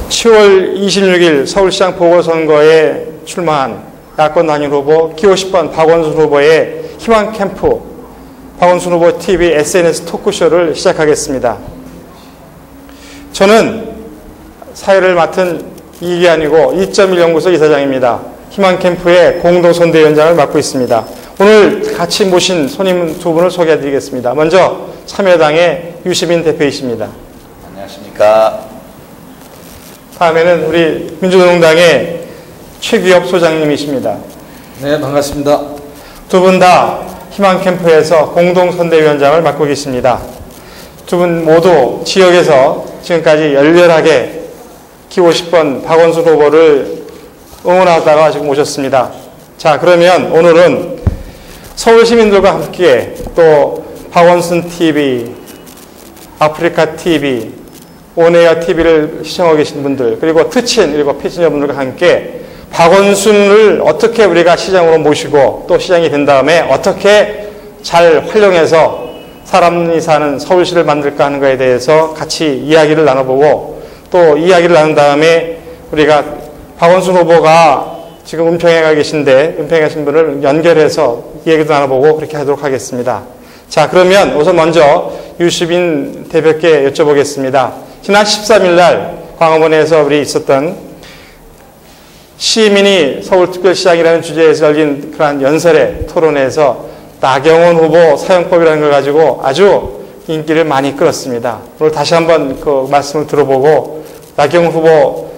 10월 26일 서울시장 보궐선거에 출마한 야권 단일 후보 기호 10번 박원순 후보의 희망 캠프 박원순 후보 TV SNS 토크쇼를 시작하겠습니다. 저는 사회를 맡은 이기환이고 2.1 연구소 이사장입니다. 희망 캠프의 공동 선대위원장을 맡고 있습니다. 오늘 같이 모신 손님 두 분을 소개해드리겠습니다. 먼저 참여당의 유시민 대표이십니다. 안녕하십니까. 다음에는 우리 민주노동당의 최규엽 소장님이십니다. 네, 반갑습니다. 두 분 다 희망캠프에서 공동선대위원장을 맡고 계십니다. 두 분 모두 지역에서 지금까지 열렬하게 기호 10번 박원순 후보를 응원하다가 지금 오셨습니다. 자, 그러면 오늘은 서울 시민들과 함께 또 박원순 TV, 아프리카 TV, 온에어 TV를 시청하고 계신 분들, 그리고 트친, 그리고 패신저분들과 함께 박원순을 어떻게 우리가 시장으로 모시고 또 시장이 된 다음에 어떻게 잘 활용해서 사람이 사는 서울시를 만들까 하는 것에 대해서 같이 이야기를 나눠보고 또 이야기를 나눈 다음에 우리가 박원순 후보가 지금 은평에 가 계신데 은평에 계신 분을 연결해서 이야기도 나눠보고 그렇게 하도록 하겠습니다. 자, 그러면 우선 먼저 유시민 대표께 여쭤보겠습니다. 지난 13일 날 광화문에서 우리 있었던 시민이 서울특별시장이라는 주제에서 열린 그러한 연설의 토론에서 나경원 후보 사용법이라는 걸 가지고 아주 인기를 많이 끌었습니다. 오늘 다시 한번 그 말씀을 들어보고 나경원 후보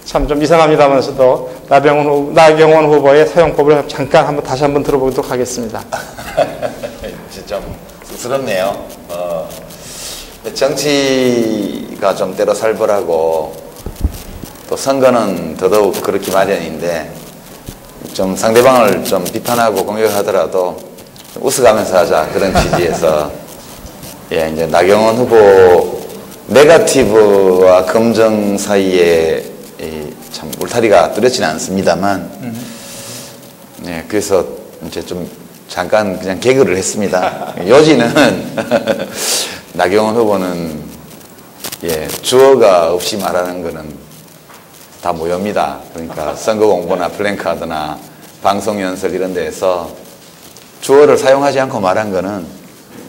참 좀 이상합니다면서도 나경원 후보의 사용법을 잠깐 한번 다시 한번 들어보도록 하겠습니다. 좀 쑥스럽네요. 정치가 좀 때로 살벌하고 또 선거는 더더욱 그렇게 마련인데 좀 상대방을 좀 비판하고 공격하더라도 좀 웃어가면서 하자 그런 취지에서 예, 이제 나경원 후보 네거티브와 긍정 사이에 참 울타리가 뚜렷지는 않습니다만 예, 그래서 이제 좀 잠깐 그냥 개그를 했습니다. 요지는 나경원 후보는 예, 주어가 없이 말하는 거는 다 모여입니다. 그러니까 선거 공보나 플랜카드나 방송 연설 이런 데에서 주어를 사용하지 않고 말한 거는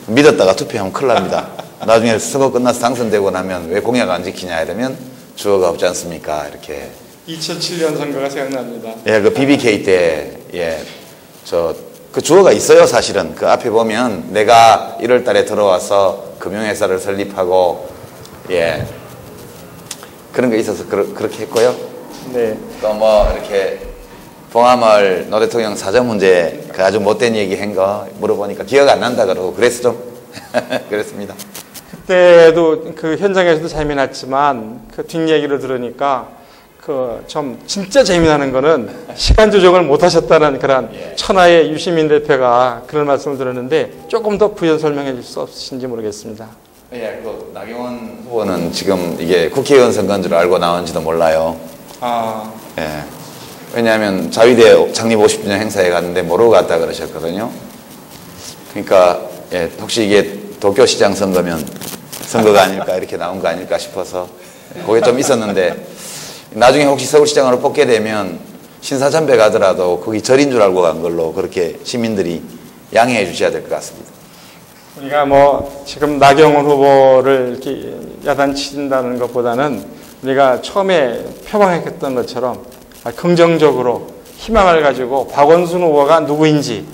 믿었다가 투표하면 큰일 납니다. 나중에 선거 끝나서 당선되고 나면 왜 공약 안 지키냐 이러면 주어가 없지 않습니까? 이렇게 2007년 선거가 생각납니다. 예, 그 BBK 때 예, 그 주어가 있어요. 사실은 그 앞에 보면 내가 1월 달에 들어와서 금융회사를 설립하고 예, 그런 게 있어서 그렇게 했고요. 네. 또 뭐 이렇게 봉화마을 노 대통령 사저 문제 그 아주 못된 얘기 한 거 물어보니까 기억 안 난다 그러고 그래서 좀 그랬습니다. 그때도 그 현장에서도 재미났지만 그 뒷얘기를 들으니까 그 좀 진짜 재미나는 거는 시간 조정을 못 하셨다는 그런 예. 천하의 유시민 대표가 그런 말씀을 들었는데 조금 더 부연 설명해 줄 수 없으신지 모르겠습니다. 예, 그 나경원 후보는 지금 이게 국회의원 선거인 줄 알고 나온지도 몰라요. 아, 예. 왜냐하면 자위대 창립 50주년 행사에 갔는데 모르고 갔다 그러셨거든요. 그러니까 예, 혹시 이게 도쿄시장 선거가 아닐까 이렇게 나온 거 아닐까 싶어서 그게 좀 있었는데 나중에 혹시 서울시장으로 뽑게 되면 신사참배 가더라도 거기 절인 줄 알고 간 걸로 그렇게 시민들이 양해해 주셔야 될 것 같습니다. 우리가 뭐 지금 나경원 후보를 이렇게 야단친다는 것보다는 우리가 처음에 표방했던 것처럼 긍정적으로 희망을 가지고 박원순 후보가 누구인지,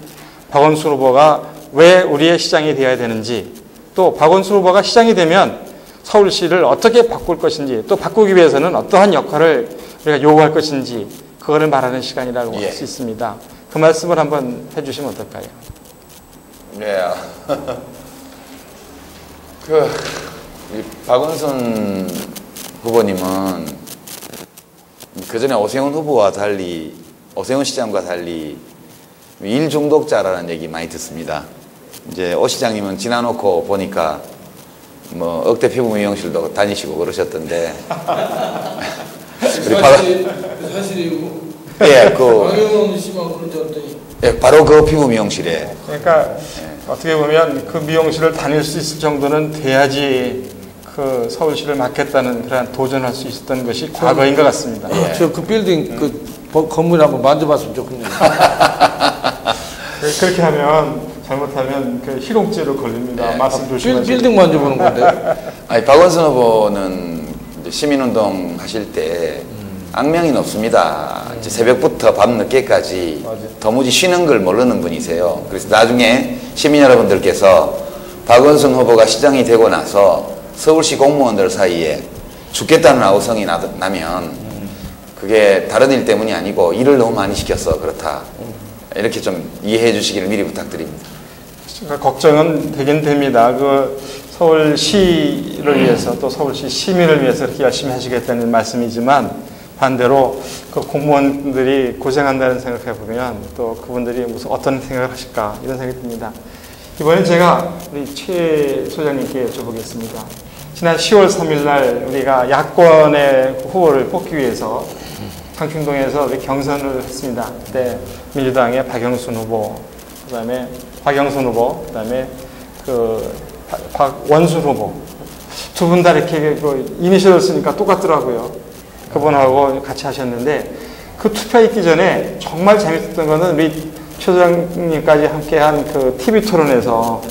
박원순 후보가 왜 우리의 시장이 되어야 되는지, 또 박원순 후보가 시장이 되면 서울시를 어떻게 바꿀 것인지, 또 바꾸기 위해서는 어떠한 역할을 우리가 요구할 것인지 그거를 말하는 시간이라고 할 수 있습니다. 그 말씀을 한번 해주시면 어떨까요? 네. 박원순 후보님은 그전에 오세훈 후보와 달리, 오세훈 시장과 달리 일 중독자라는 얘기 많이 듣습니다. 이제 오 시장님은 지나놓고 보니까 뭐 억대 피부 미용실도 다니시고 그러셨던데. 사실이고. 예, 나경원 씨만 그런 줄 알았더니. 예, 바로 그 피부 미용실에. 그러니까 어떻게 보면 그 미용실을 다닐 수 있을 정도는 돼야지 그 그 서울시를 맡겠다는 그런 도전할 수 있었던 것이 과거인 것 같습니다. 저 그 빌딩 건물 한번 만져봤으면 좋겠네요. 그렇게 하면 잘못하면 그 희롱죄로 걸립니다. 말씀 조심하세요. 빌딩 만져보는 건데. 아니, 박원순 후보는 이제 시민운동 하실 때 악명이 높습니다. 이제 새벽부터 밤 늦게까지 도무지 쉬는 걸 모르는 분이세요. 그래서 나중에 시민 여러분들께서 박원순 후보가 시장이 되고 나서 서울시 공무원들 사이에 죽겠다는 아우성이 나면 그게 다른 일 때문이 아니고 일을 너무 많이 시켜서 그렇다. 이렇게 좀 이해해 주시기를 미리 부탁드립니다. 걱정은 되긴 됩니다. 그 서울시를 위해서 또 서울시 시민을 위해서 그렇게 열심히 하시겠다는 말씀이지만 반대로 그 공무원들이 고생한다는 생각해 보면 또 그분들이 무슨 어떤 생각을 하실까 이런 생각이 듭니다. 이번에 제가 우리 최 소장님께 여쭤보겠습니다. 지난 10월 3일 날 우리가 야권의 후보를 뽑기 위해서 창충동에서 우리 경선을 했습니다. 그때 민주당의 박영순 후보, 그다음에 박영선 후보, 그다음에 그 박원순 후보 두 분 다 이렇게 그 이니셜을 쓰니까 똑같더라고요. 그분하고 같이 하셨는데 그 투표 있기 전에 정말 재밌었던 거는 우리 최 소장님까지 함께한 그 TV 토론에서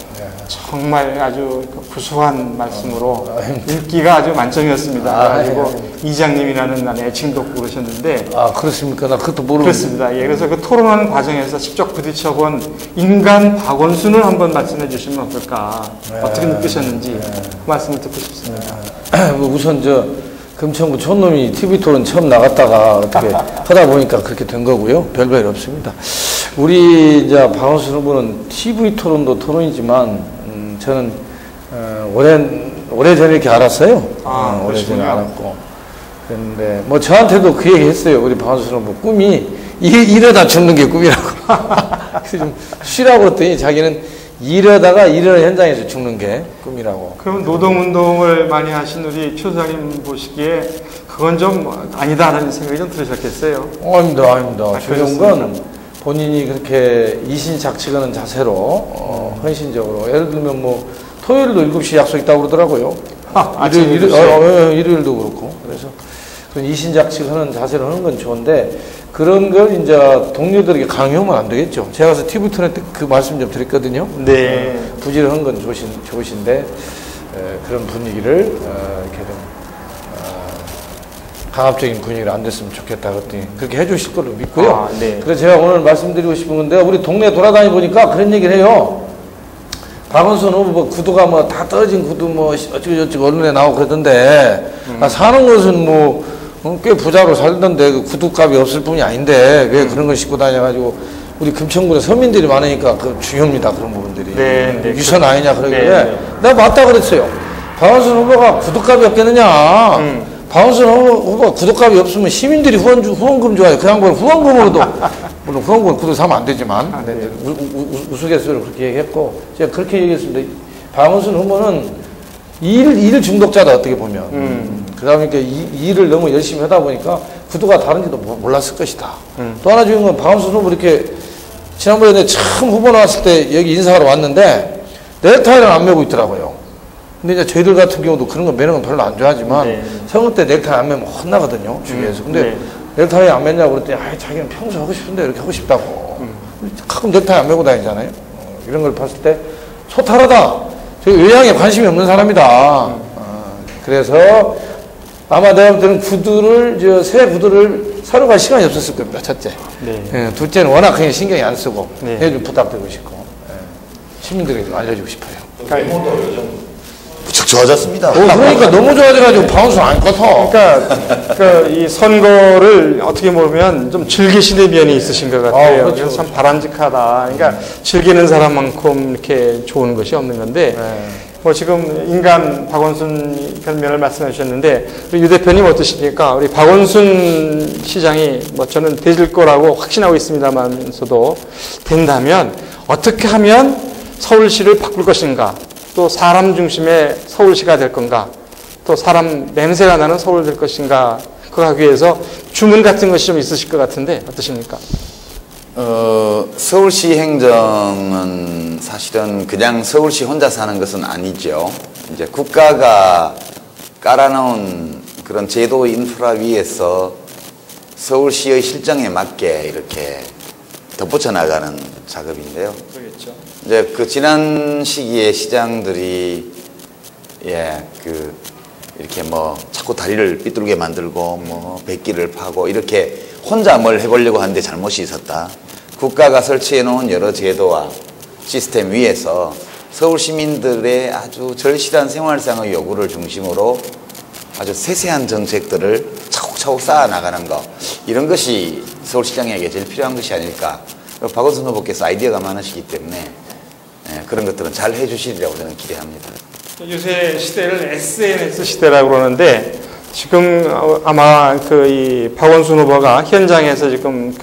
정말 아주 구수한 말씀으로 인기가 아주 만점이었습니다. 그리고 이장님이라는 난 애칭도 부르셨는데. 아, 그렇습니까? 나 그것도 모르는데. 그렇습니다. 예, 그래서 그 토론하는 과정에서 직접 부딪혀본 인간 박원순을 한번 말씀해 주시면 어떨까. 어떻게 느끼셨는지 그 말씀을 듣고 싶습니다. 우선 금천구 촌놈이 TV 토론 처음 나갔다가 어떻게 하다 보니까 그렇게 된 거고요. 별별 없습니다. 우리 이제 박원순 후보는 TV 토론도 토론이지만 저는 오래전에 이렇게 알았어요. 오래전에 알았고. 그런데 뭐 저한테도 그 얘기 했어요. 우리 박원순 후보 꿈이 이러다 죽는 게 꿈이라고. 그래서 좀 쉬라고 그랬더니 자기는 이러다가 이런 현장에서 죽는 게 꿈이라고. 그럼 노동운동을 많이 하신 우리 최 소장님 보시기에 그건 좀 아니다라는 생각이 좀 들으셨겠어요? 아닙니다. 중요한 건 본인이 그렇게 이신작취하는 자세로 헌신적으로 예를 들면 뭐 토요일도 7시 약속 있다고 그러더라고요. 일요일도 그렇고. 그래서 그런 이신작취하는 자세로 하는 건 좋은데 그런 걸 이제 동료들에게 강요하면 안 되겠죠. 제가 가서 TV 토론 때 그 말씀 좀 드렸거든요. 네. 부지런한 건 좋으신데 그런 분위기를 이렇게 좀 강압적인 분위기를 안 됐으면 좋겠다 그랬더니 그렇게 해주실 걸로 믿고요. 네. 그래서 제가 오늘 말씀드리고 싶은 건데 우리 동네 돌아다니 보니까 그런 얘기를 해요. 박원순 후보 구두가 뭐 다 떨어진 구두 뭐 어쩌고저쩌고 언론에 나오고 그러던데 사는 것은 뭐 꽤 부자로 살던데 그 구두값이 없을 뿐이 아닌데 왜 그런 걸 신고 다녀가지고 우리 금천구에 서민들이 많으니까 그 중요합니다. 그런 부분들이. 네, 유선 아니냐 그러길래 내가 맞다 그랬어요. 박원순 후보가 구두값이 없겠느냐. 박원순 후보가 구두값이 없으면 시민들이 후원금 줘야 그 양반 후원금으로도 물론 후원금 구두 사면 안 되지만 우스갯소리로 그렇게 얘기했고 제가 그렇게 얘기했습니다. 박원순 후보는 일 중독자다 어떻게 보면. 그다음에 일을 너무 열심히 하다 보니까 구두가 다른지도 몰랐을 것이다. 또 하나 중요한 건 박원순 후보 이렇게 지난번에 처음 후보 나왔을 때 여기 인사하러 왔는데 넥타이를 안 메고 있더라고요. 근데 이제 저희들 같은 경우도 그런 거 매는 건 별로 안 좋아하지만 선거 때 넥타이 안 메면 혼나거든요. 주위에서. 근데 넥타이 안 맸냐고 그랬더니 자기는 평소 하고 싶은데 이렇게 하고 싶다고. 가끔 넥타이 안 메고 다니잖아요. 이런 걸 봤을 때 소탈하다. 저 외양에 관심이 없는 사람이다. 그래서 아마 내가 볼 때는 새 구두를 사러 갈 시간이 없었을 겁니다. 첫째. 네. 둘째는 워낙 그냥 신경이 안 쓰고 좀 부탁드리고 싶고 시민들에게 좀 알려주고 싶어요. 외모도 요즘 무척 좋아졌습니다. 그러니까 너무 좋아져가지고 박원순 안 껐어. 그러니까 이 선거를 어떻게 보면 좀 즐기시는 면이 있으신 것 같아요. 그렇죠. 그래서 참 바람직하다. 그러니까 즐기는 사람만큼 이렇게 좋은 것이 없는 건데 뭐 지금 인간 박원순 면을 말씀해 주셨는데 우리 유 대표님 어떠십니까? 우리 박원순 시장이 뭐 저는 되질 거라고 확신하고 있습니다만서도 된다면 어떻게 하면 서울시를 바꿀 것인가? 또 사람 중심의 서울시가 될 건가? 또 사람 냄새가 나는 서울 될 것인가? 그거 하기 위해서 주문 같은 것이 좀 있으실 것 같은데 어떠십니까? 서울시 행정은 사실은 그냥 서울시 혼자 사는 것은 아니죠. 이제 국가가 깔아놓은 그런 제도 인프라 위에서 서울시의 실정에 맞게 이렇게 덧붙여 나가는 작업인데요. 그렇겠죠. 이제 그 지난 시기에 시장들이 이렇게 뭐 자꾸 다리를 삐뚤게 만들고 뭐 백기를 파고 이렇게 혼자 뭘 해보려고 하는데 잘못이 있었다. 국가가 설치해 놓은 여러 제도와 시스템 위에서 서울 시민들의 아주 절실한 생활상의 요구를 중심으로 아주 세세한 정책들을 차곡차곡 쌓아 나가는 것, 이런 것이 서울시장에게 제일 필요한 것이 아닐까. 박원순 후보께서 아이디어가 많으시기 때문에 그런 것들은 잘 해주시리라고 저는 기대합니다. 요새 시대를 SNS 시대라고 그러는데 지금 아마 이 박원순 후보가 현장에서 지금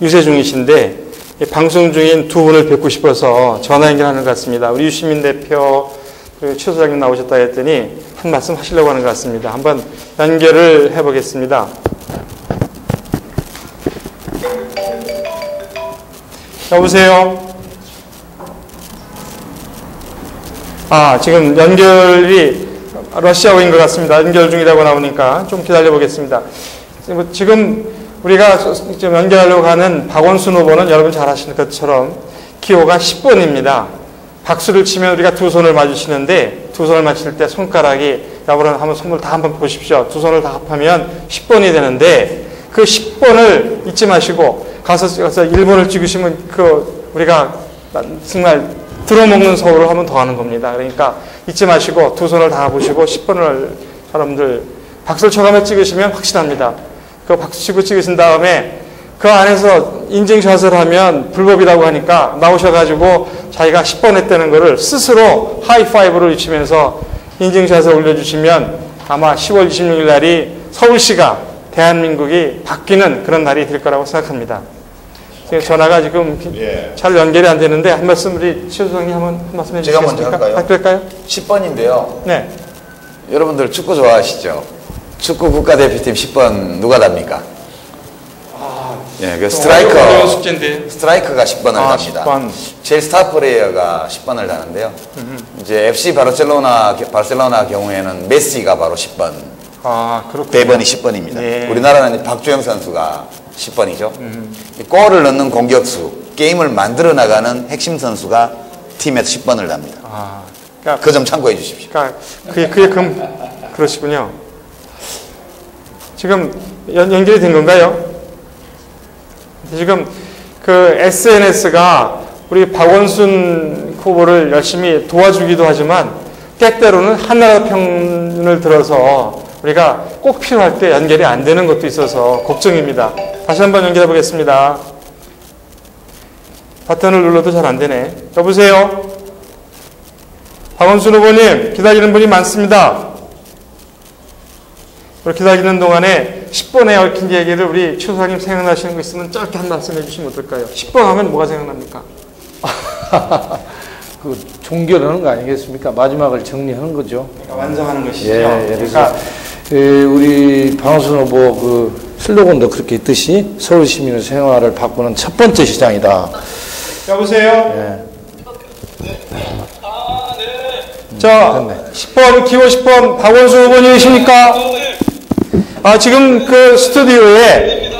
유세 중이신데 방송 중인 두 분을 뵙고 싶어서 전화 연결하는 것 같습니다. 우리 유시민 대표 그리고 최 소장님 나오셨다 했더니 한 말씀 하시려고 하는 것 같습니다. 한번 연결을 해보겠습니다. 여보세요? 지금 연결이 러시아어인 것 같습니다. 연결 중이라고 나오니까 좀 기다려 보겠습니다. 지금 우리가 지금 연결하려고 하는 박원순 후보는 여러분 잘 아시는 것처럼 기호가 10번입니다. 박수를 치면 우리가 두 손을 맞으시는데 두 손을 맞힐 때 손가락이 여러분 한번 손을 다 한번 보십시오. 두 손을 다 합하면 10번이 되는데 그 10번을 잊지 마시고 가서 1번을 찍으시면 우리가 정말 들어먹는 서울을 한번 더 하는 겁니다. 그러니까 잊지 마시고 두 손을 다 보시고 10번을 여러분들 박수를 쳐가며 찍으시면 확실합니다. 그 박수 치고 찍으신 다음에 그 안에서 인증샷을 하면 불법이라고 하니까 나오셔가지고 자기가 10번 했다는 거를 스스로 하이파이브를 외치면서 인증샷을 올려주시면 아마 10월 26일 날이 서울시가 대한민국이 바뀌는 그런 날이 될 거라고 생각합니다. 전화가 지금 잘 연결이 안 되는데 한 말씀 우리 최 소장님 한 말씀 해주시겠습니까? 제가 먼저 할까요? 그럴까요? 10번인데요. 네. 여러분들 축구 좋아하시죠? 축구 국가대표팀 10번 누가 답니까? 그 어려운 숙제인데. 스트라이커가 10번을 답니다. 10번. 제일 스타 플레이어가 10번을 다는데요. 이제 FC 바르셀로나 경우에는 메시가 바로 10번. 그렇군요. 대번이 10번입니다. 예. 우리나라는 박주영 선수가 10번이죠. 골을 넣는 공격수, 게임을 만들어 나가는 핵심 선수가 팀에서 10번을 답니다. 그러니까 그 점 참고해 주십시오. 그게 그러시군요. 지금 연결이 된 건가요? 지금 SNS가 우리 박원순 후보를 열심히 도와주기도 하지만 때때로는 한나라 편을 들어서 우리가 꼭 필요할 때 연결이 안 되는 것도 있어서 걱정입니다. 다시 한번 연결해 보겠습니다. 버튼을 눌러도 잘 안 되네. 여보세요? 박원순 후보님, 기다리는 분이 많습니다. 기다리는 동안에 10번에 얽힌 얘기를 우리 최 소장님 생각나시는 거 있으면 짧게 한 말씀 해주시면 어떨까요? 10번 하면 뭐가 생각납니까? 종결하는 거 아니겠습니까? 마지막을 정리하는 거죠. 그러니까 완성하는 것이죠. 그래서 우리 박원순 후보 슬로건도 그렇게 있듯이 서울 시민의 생활을 바꾸는 첫 번째 시장이다. 여보세요? 자, 10번, 기호 10번 박원순 후보님이십니까? 지금 스튜디오에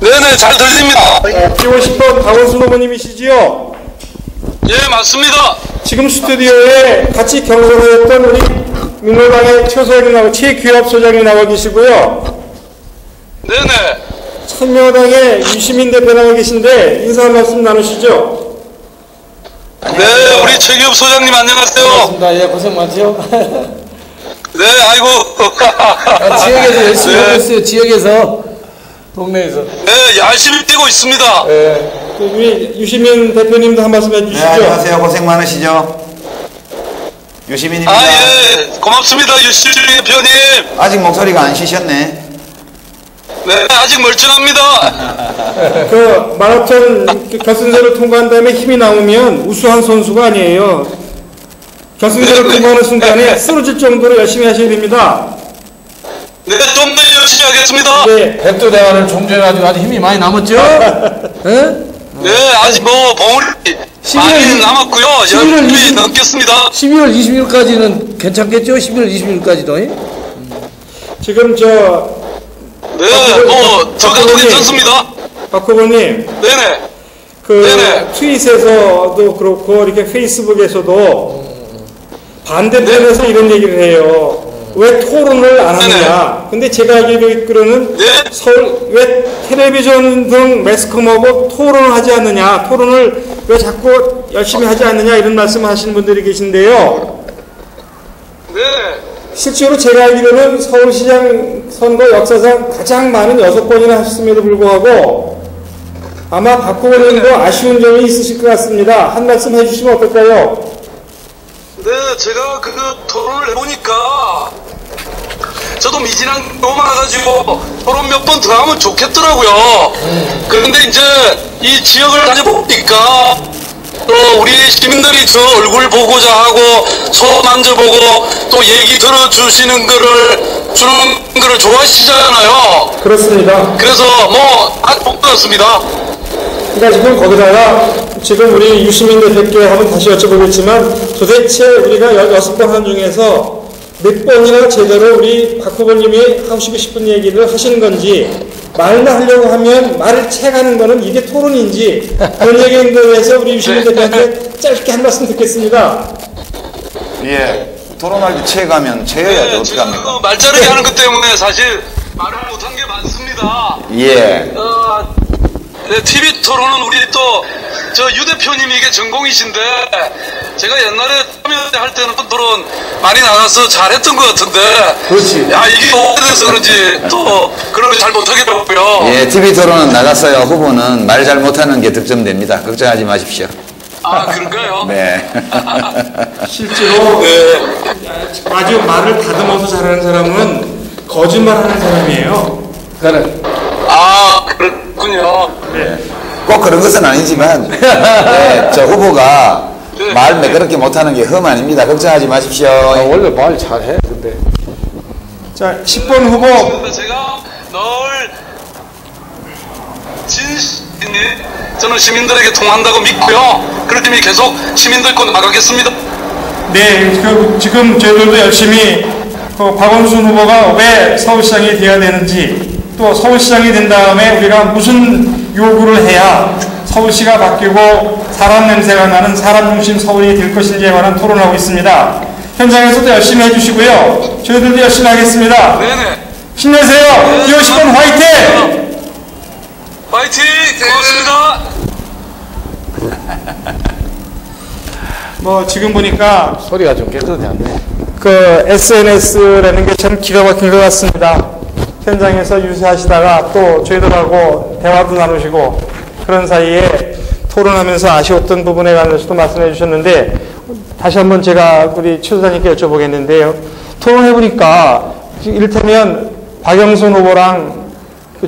네네, 잘 들립니다. 기호 10번 박원순 후보님이시지요? 예, 맞습니다. 지금 스튜디오에 같이 경선을 했던 우리 민노당의 최규엽 소장이 나와 계시고요. 네네. 참여당의 유시민 대표 나와 계신데 인사 한 말씀 나누시죠? 네, 우리 최규엽 소장님 안녕하세요. 반갑습니다. 예, 고생 많죠? 네, 아이고. 지역에서 열심히 네. 하고 있어요. 지역에서, 동네에서. 네, 열심히 뛰고 있습니다. 우리 유시민 대표님도 한 말씀 해주시죠. 네, 안녕하세요. 고생 많으시죠? 유시민입니다. 예, 고맙습니다. 유시민 대표님. 아직 목소리가 안 쉬셨네. 네, 아직 멀쩡합니다. 마라톤 결승전을 통과한 다음에 힘이 나오면 우수한 선수가 아니에요. 결승전을 통과하는 순간에 쓰러질 정도로 열심히 하셔야 됩니다. 네, 좀 더 열심히 하겠습니다. 네. 백두대간을 종전해가지고 아주 힘이 많이 남았죠? 예? 네, 아직 봉우리 많이 남았고요. 11월 열흘이 20일 넘겠습니다. 12월 20일까지는 괜찮겠죠? 11월 20일까지도. 지금 네, 저 가도 괜찮습니다. 박 후보님, 네네. 그 네네. 트윗에서도 그렇고 이렇게 페이스북에서도 반대편에서 이런 얘기를 해요. 왜 토론을 안 하느냐. 근데 제가 알기로는 네. 서울 왜 텔레비전 등 매스컴하고 토론을 하지 않느냐. 토론을 왜 자꾸 열심히 하지 않느냐 이런 말씀을 하시는 분들이 계신데요. 네. 실제로 제가 알기로는 서울시장 선거 역사상 가장 많은 6번이나 하셨음에도 불구하고 아마 박 후보님도 아쉬운 점이 있으실 것 같습니다. 한 말씀 해주시면 어떨까요? 네, 제가 그 토론을 해보니까 저도 미진한 너무 많아가지고 토론 몇 번 더 하면 좋겠더라고요. 그런데 이제 이 지역을 다녀보니까 또 우리 시민들이 저 얼굴 보고자 하고 손 만져보고 또 얘기 들어주시는 거를 좋아하시잖아요. 그렇습니다. 그래서 아주 못 들었습니다. 그러니까 지금 거기다가 지금 우리 유시민 대표께 한번 다시 여쭤보겠지만 도대체 우리가 6번 한 중에서 몇 번이나 제대로 우리 박 후보님이 하고 싶은 얘기를 하시는 건지 말만 하려고 하면 말을 채가는 거는 이게 토론인지 그런 얘기에 대해서 우리 유시민 대표한테 짧게 한 말씀 듣겠습니다. 예, 토론할 때 채가면 채여야죠. 어떻게 지금 합니까? 그 말자르기 하는 것 때문에 사실 말을 못한 게 많습니다. 예. 네, TV 토론은 우리 저 유 대표님이 이게 전공이신데 제가 옛날에 참여할 때는 토론 많이 나가서 잘했던 것 같은데 그렇지. 야 이게 오래돼서 그런지 또 그런 거 잘 못하겠더라고요. 예, TV 토론은 나갔어요. 후보는 말 잘 못하는 게 득점됩니다. 걱정하지 마십시오. 아 그런가요? 네. 실제로 아주 말을 다듬어서 잘하는 사람은 거짓말하는 사람이에요. 아 그렇군요. 꼭 그런 것은 아니지만 네, 저 후보가 네. 말 매끄럽게 못하는 게 흠 아닙니다. 걱정하지 마십시오. 원래 말 잘해. 근데 자, 10번 후보 제가 늘 진심이 저는 시민들에게 통한다고 믿고요. 그렇게 계속 시민들 거 나가겠습니다. 네, 지금 저희들도 열심히 박원순 후보가 왜 서울시장이 되어야 되는지 또 서울시장이 된 다음에 우리가 무슨 요구를 해야 서울시가 바뀌고 사람 냄새가 나는 사람 중심 서울이 될 것인지에 관한 토론하고 있습니다. 현장에서도 열심히 해주시고요. 저희들도 열심히 하겠습니다. 네네. 힘내세요. 2월 10번 화이팅! 파이팅! 고맙습니다. 지금 보니까 소리가 좀 깨끗하지 않네. SNS라는 게 참 기가 막힌 것 같습니다. 현장에서 유세하시다가 또 저희들하고 대화도 나누시고 그런 사이에 토론하면서 아쉬웠던 부분에 관해서도 말씀해 주셨는데 다시 한번 제가 우리 최소장님께 여쭤보겠는데요. 토론해보니까 이를테면 박영선 후보랑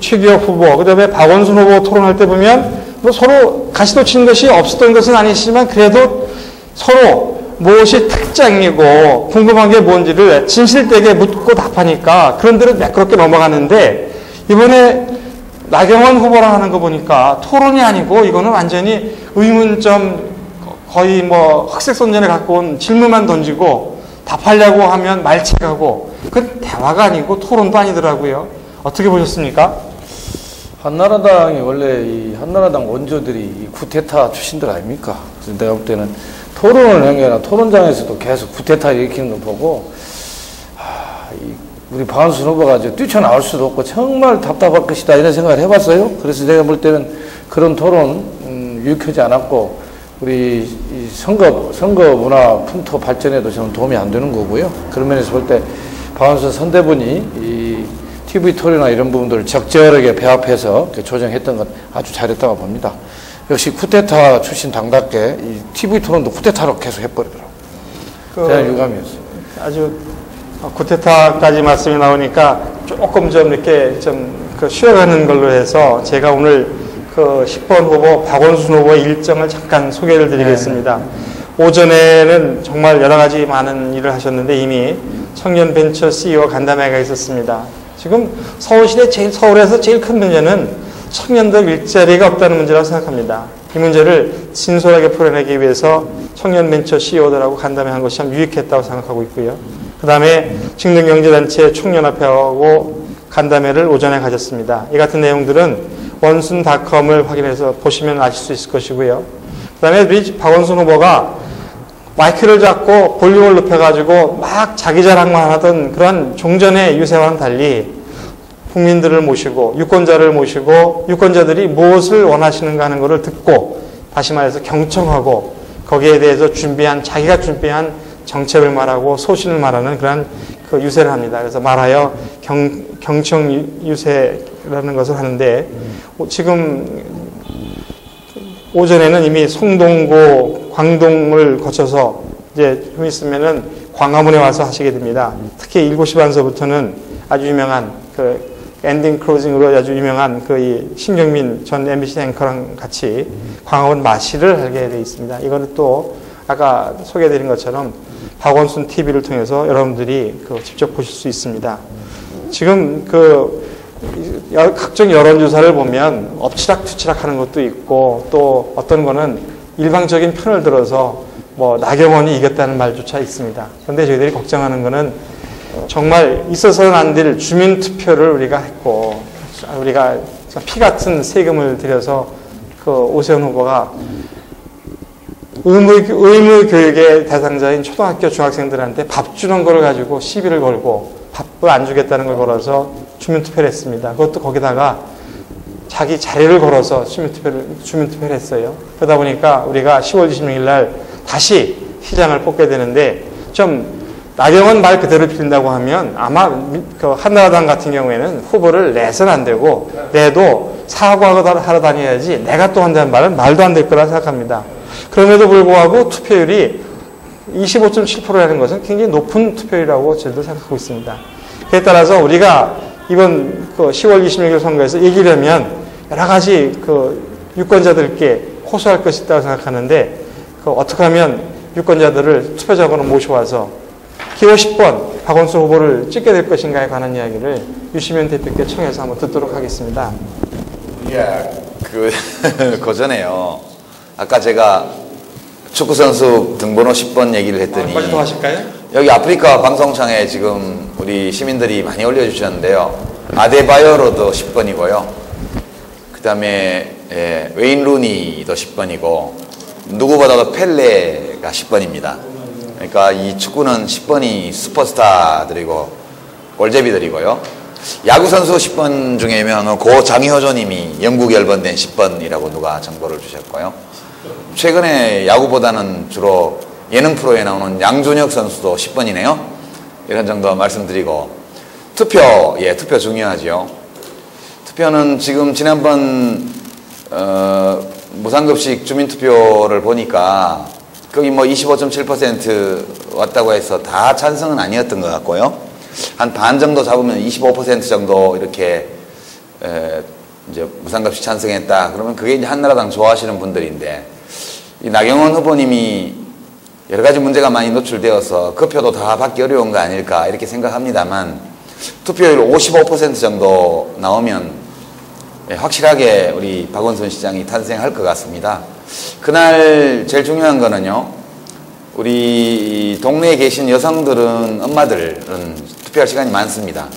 최기혁 후보 그다음에 박원순 후보 토론할 때 보면 서로 가시도 친 것이 없었던 것은 아니지만 그래도 서로 무엇이 특장이고 궁금한 게 뭔지를 진실되게 묻고 답하니까 그런 대로 매끄럽게 넘어가는데 이번에 나경원 후보랑 하는 거 보니까 토론이 아니고 이거는 완전히 의문점 거의 흑색선전에 갖고 온 질문만 던지고 답하려고 하면 말책하고 그건 대화가 아니고 토론도 아니더라고요. 어떻게 보셨습니까? 한나라당이 원래 이 한나라당 원조들이 이 쿠데타 출신들 아닙니까? 그래서 내가 볼 때는 토론을 한 게 아니라 토론장에서도 계속 쿠데타 일으키는 거 보고 우리 박원순 후보가 이제 뛰쳐나올 수도 없고 정말 답답할 것이다 이런 생각을 해봤어요. 그래서 제가 볼 때는 그런 토론 유익하지 않았고 우리 이 선거 문화 풍토 발전에도 저는 도움이 안 되는 거고요. 그런 면에서 볼 때 박원순 선대본이 이 TV 토론이나 이런 부분들을 적절하게 배합해서 조정했던 건 아주 잘했다고 봅니다. 역시 쿠데타 출신 당답게 이 TV 토론도 쿠데타로 계속 해버리더라고요. 대단한 유감이었어요. 아주 쿠데타까지 말씀이 나오니까 조금 좀 이렇게 쉬어가는 걸로 해서 제가 오늘 10번 후보 박원순 후보의 일정을 잠깐 소개를 드리겠습니다. 오전에는 정말 여러 가지 많은 일을 하셨는데 이미 청년벤처 CEO 간담회가 있었습니다. 지금 서울에서 제일 큰 문제는 청년들 일자리가 없다는 문제라고 생각합니다. 이 문제를 진솔하게 풀어내기 위해서 청년 벤처 CEO들하고 간담회 한 것이 참 유익했다고 생각하고 있고요. 그 다음에 직능경제단체 총연합회하고 간담회를 오전에 가졌습니다. 이 같은 내용들은 원순닷컴을 확인해서 보시면 아실 수 있을 것이고요. 그 다음에 우리 박원순 후보가 마이크를 잡고 볼륨을 높여가지고 막 자기 자랑만 하던 그런 종전의 유세와는 달리 국민들을 모시고 유권자를 모시고 유권자들이 무엇을 원하시는가 하는 것을 듣고 다시 말해서 경청하고 거기에 대해서 자기가 준비한 정책을 말하고 소신을 말하는 그런 그 유세를 합니다. 그래서 말하여 경청 유세라는 것을 하는데 지금 오전에는 이미 송동고, 광동을 거쳐서 이제 좀 있으면은 광화문에 와서 하시게 됩니다. 특히 7시 반서부터는 아주 유명한 그 엔딩 클로징으로 아주 유명한 그 신경민 전 MBC 앵커랑 같이 광화문 마시를 하게 되어 있습니다. 이거는 또 아까 소개해드린 것처럼 박원순 TV를 통해서 여러분들이 그 직접 보실 수 있습니다. 지금 그 각종 여론조사를 보면 엎치락뒤치락 하는 것도 있고 또 어떤 거는 일방적인 편을 들어서 뭐 나경원이 이겼다는 말조차 있습니다. 그런데 저희들이 걱정하는 거는 정말 있어서는 안 될 주민투표를 우리가 했고 우리가 피 같은 세금을 들여서 그 오세훈 후보가 의무 교육의 대상자인 초등학교 중학생들한테 밥 주는 걸 가지고 시비를 걸고 밥을 안 주겠다는 걸 걸어서 주민투표를 했습니다. 그것도 거기다가 자기 자리를 걸어서 주민투표를 했어요. 그러다 보니까 우리가 10월 26일 날 다시 시장을 뽑게 되는데 좀 나경원 말 그대로 빌린다고 하면 아마 그 한나라당 같은 경우에는 후보를 내서는 안 되고 내도 사과하러 다녀야지 내가 또 한다는 말은 말도 안 될 거라 생각합니다. 그럼에도 불구하고 투표율이 25.7%라는 것은 굉장히 높은 투표율이라고 저도 생각하고 있습니다. 그에 따라서 우리가 이번 그 10월 26일 선거에서 이기려면 여러 가지 그 유권자들께 호소할 것이 있다고 생각하는데 그 어떻게 하면 유권자들을 투표장으로 모셔와서 기호 10번 박원순 후보를 찍게 될 것인가에 관한 이야기를 유시민 대표께 청해서 한번 듣도록 하겠습니다. 예, 그 전에요. 아까 제가 축구선수 등번호 10번 얘기를 했더니 빨리 더 하실까요? 여기 아프리카 방송창에 지금 우리 시민들이 많이 올려주셨는데요. 아데바요로도 10번이고요. 그 다음에 웨인 루니도 10번이고 누구보다도 펠레가 10번입니다. 그러니까 이 축구는 10번이 슈퍼스타들이고 골제비들이고요. 야구선수 10번 중에 유명한 고 장효조님이 영국 열번된 10번이라고 누가 정보를 주셨고요. 최근에 야구보다는 주로 예능 프로에 나오는 양준혁 선수도 10번이네요. 이런 정도 말씀드리고 투표, 투표 중요하죠. 투표는 지금 지난번 무상급식 주민투표를 보니까 거기 뭐 25.7% 왔다고 해서 다 찬성은 아니었던 것 같고요. 한 반 정도 잡으면 25% 정도 이렇게 이제 무상급식 찬성했다. 그러면 그게 이제 한나라당 좋아하시는 분들인데 이 나경원 후보님이 여러 가지 문제가 많이 노출되어서 그 표도 다 받기 어려운 거 아닐까 이렇게 생각합니다만 투표율 55% 정도 나오면 확실하게 우리 박원순 시장이 탄생할 것 같습니다. 그날 제일 중요한 거는요. 우리 동네에 계신 여성들은 엄마들은 투표할 시간이 많습니다.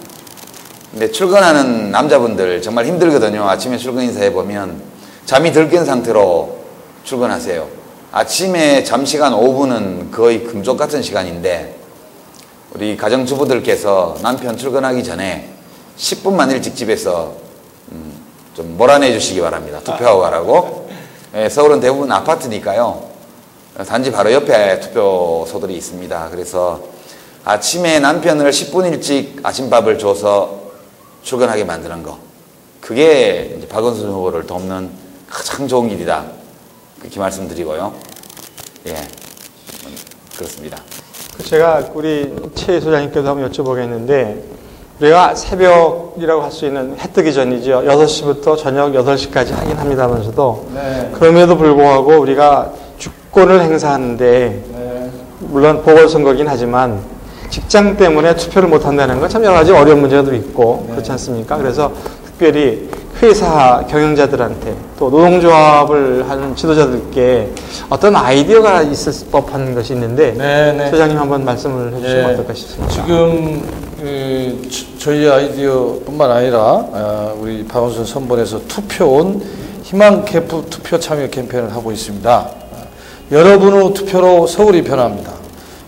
근데 출근하는 남자분들 정말 힘들거든요. 아침에 출근 인사해보면 잠이 덜 깬 상태로 출근하세요. 아침에 잠시간 5분은 거의 금쪽 같은 시간인데 우리 가정주부들께서 남편 출근하기 전에 10분만 일찍 집에서 좀 몰아내 주시기 바랍니다. 투표하고 가라고. 서울은 대부분 아파트니까요. 단지 바로 옆에 투표소들이 있습니다. 그래서 아침에 남편을 10분 일찍 아침밥을 줘서 출근하게 만드는 거. 그게 이제 박원순 후보를 돕는 가장 좋은 길이다. 그렇게 말씀드리고요. 예, 그렇습니다. 제가 우리 최 소장님께도 한번 여쭤보겠는데 우리가 새벽이라고 할 수 있는 해 뜨기 전이죠. 6시부터 저녁 8시까지 하긴 합니다면서도 그럼에도 불구하고 우리가 주권을 행사하는데 물론 보궐선거긴 하지만 직장 때문에 투표를 못한다는 건 참 여러 가지 어려운 문제도 있고 그렇지 않습니까? 그래서 특별히 회사 경영자들한테 또 노동조합을 하는 지도자들께 어떤 아이디어가 있을 법한 것이 있는데 네네. 소장님 한번 말씀을 해주시면 네. 어떨까 싶습니다. 지금 저희 아이디어뿐만 아니라 우리 박원순 선본에서 투표온 희망 캠프 투표 참여 캠페인을 하고 있습니다. 여러분의 투표로 서울이 변합니다.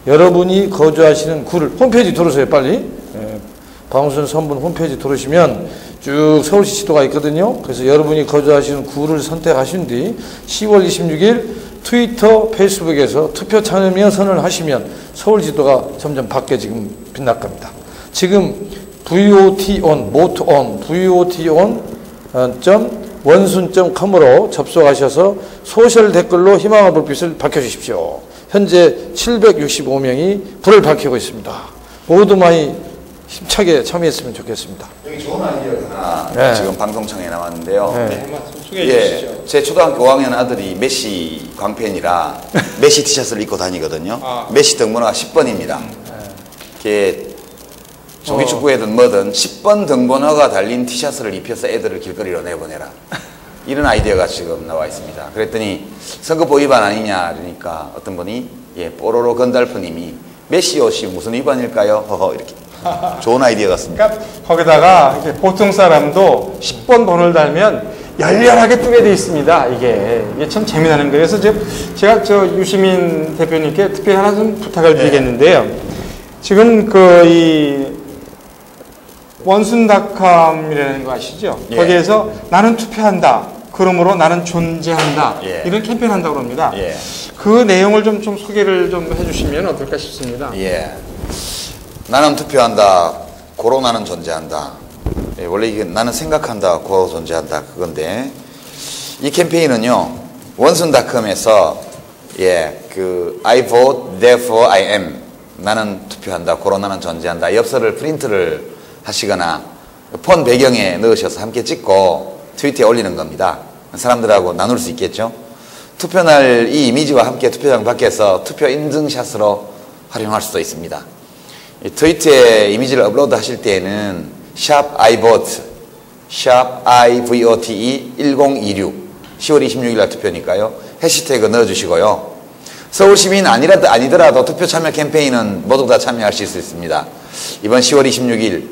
여러분이 거주하시는 구를 홈페이지 들어오세요 빨리. 박원순 선본 홈페이지 들어오시면 쭉 서울시 지도가 있거든요. 그래서 여러분이 거주하시는 구를 선택하신 뒤 10월 26일 트위터, 페이스북에서 투표 참여 선언을 하시면 서울 지도가 점점 밖에 지금 빛날 겁니다. 지금 voton, voton.원순.com으로 접속하셔서 소셜 댓글로 희망의 불빛을 밝혀주십시오. 현재 765명이 불을 밝히고 있습니다. 모두 많이 힘차게 참여했으면 좋겠습니다. 여기 좋은 아이디어가 네. 지금 방송청에 나왔는데요. 네. 소개해 주시죠. 제 초등학교 5학년 아들이 메시 광팬이라 메시 티셔츠를 입고 다니거든요. 메시 등번호가 10번입니다. 이게 조기축구회든 뭐든 10번 등번호가 달린 티셔츠를 입혀서 애들을 길거리로 내보내라. 이런 아이디어가 지금 나와 있습니다. 그랬더니 선거법 위반 아니냐 그러니까 어떤 분이 뽀로로 건달프님이 메시 옷이 무슨 위반일까요? 허허 이렇게. 좋은 아이디어 같습니다. 그러니까 거기다가 이렇게 보통 사람도 10번 번호를 달면 열렬하게 뜨게 돼 있습니다. 이게 참 재미나는 거예요. 그래서 제가 유시민 대표님께 특별히 하나 좀 부탁을 드리겠는데요. 지금 이 원순닷컴이라는 거 아시죠? 예. 거기에서 나는 투표한다. 그러므로 나는 존재한다. 예. 이런 캠페인 한다고 합니다. 예. 그 내용을 좀 소개를 좀 해주시면 어떨까 싶습니다. 예. 나는 투표한다. 고로 나는 존재한다. 원래 이게 나는 생각한다. 고로 존재한다. 그건데 이 캠페인은요. 원순닷컴에서 I vote, therefore I am. 나는 투표한다. 고로 나는 존재한다. 엽서를 프린트를 하시거나 폰 배경에 넣으셔서 함께 찍고 트위터에 올리는 겁니다. 사람들하고 나눌 수 있겠죠. 투표날 이 이미지와 함께 투표장 밖에서 투표 인증샷으로 활용할 수도 있습니다. 트위터에 이미지를 업로드 하실 때에는 #ivote, #ivote 1026 10월 26일 날 투표니까요. 해시태그 넣어주시고요. 서울시민 아니더라도 투표 참여 캠페인은 모두 다 참여할 수 있습니다. 이번 10월 26일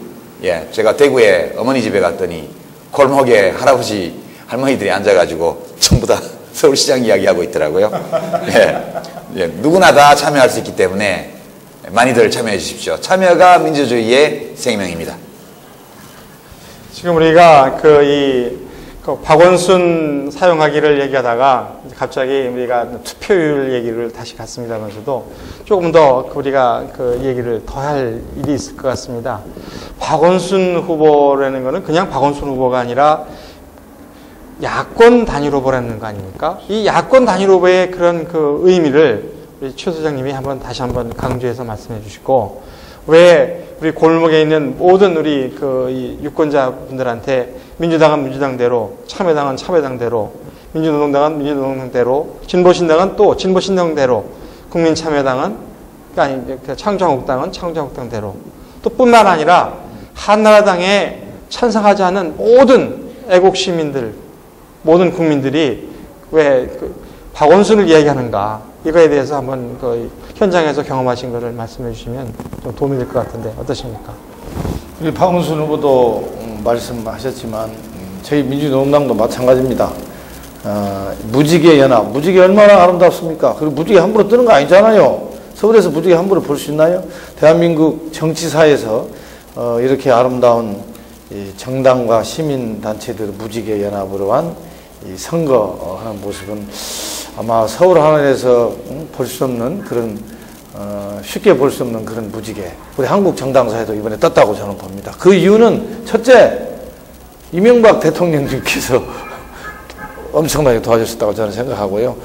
제가 대구에 어머니 집에 갔더니 골목에 할아버지 할머니들이 앉아가지고 전부 다 서울시장 이야기하고 있더라고요. 누구나 다 참여할 수 있기 때문에 많이들 참여해 주십시오. 참여가 민주주의의 생명입니다. 지금 우리가 박원순 사용하기를 얘기하다가 갑자기 우리가 투표율 얘기를 다시 갔습니다면서도 조금 더 우리가 얘기를 더 할 일이 있을 것 같습니다. 박원순 후보라는 거는 그냥 박원순 후보가 아니라 야권 단일 후보라는 거 아닙니까? 이 야권 단일 후보의 그런 의미를 우리 최 소장님이 다시 한번 강조해서 말씀해 주시고, 왜 우리 골목에 있는 모든 우리 이 유권자분들한테 민주당은 민주당대로, 참여당은 참여당대로, 민주노동당은 민주노동당대로, 진보신당은 또 진보신당대로, 국민참여당은 창조한국당은 창조한국당대로, 또 뿐만 아니라 한나라당에 찬성하지 않는 모든 애국시민들, 모든 국민들이 왜 박원순을 이야기하는가, 이거에 대해서 한번 현장에서 경험하신 것을 말씀해 주시면 좀 도움이 될 것 같은데 어떠십니까? 우리 박원순 후보도 말씀하셨지만 저희 민주노동당도 마찬가지입니다. 무지개 연합, 무지개 얼마나 아름답습니까? 그리고 무지개 함부로 뜨는 거 아니잖아요. 서울에서 무지개 함부로 볼 수 있나요? 대한민국 정치사에서 이렇게 아름다운 정당과 시민단체들 무지개 연합으로 한 이 선거하는 모습은 아마 서울 하늘에서 볼 수 없는 그런 쉽게 볼 수 없는 그런 무지개, 우리 한국 정당사에도 이번에 떴다고 저는 봅니다. 그 이유는 첫째, 이명박 대통령님께서 엄청나게 도와주셨다고 저는 생각하고요.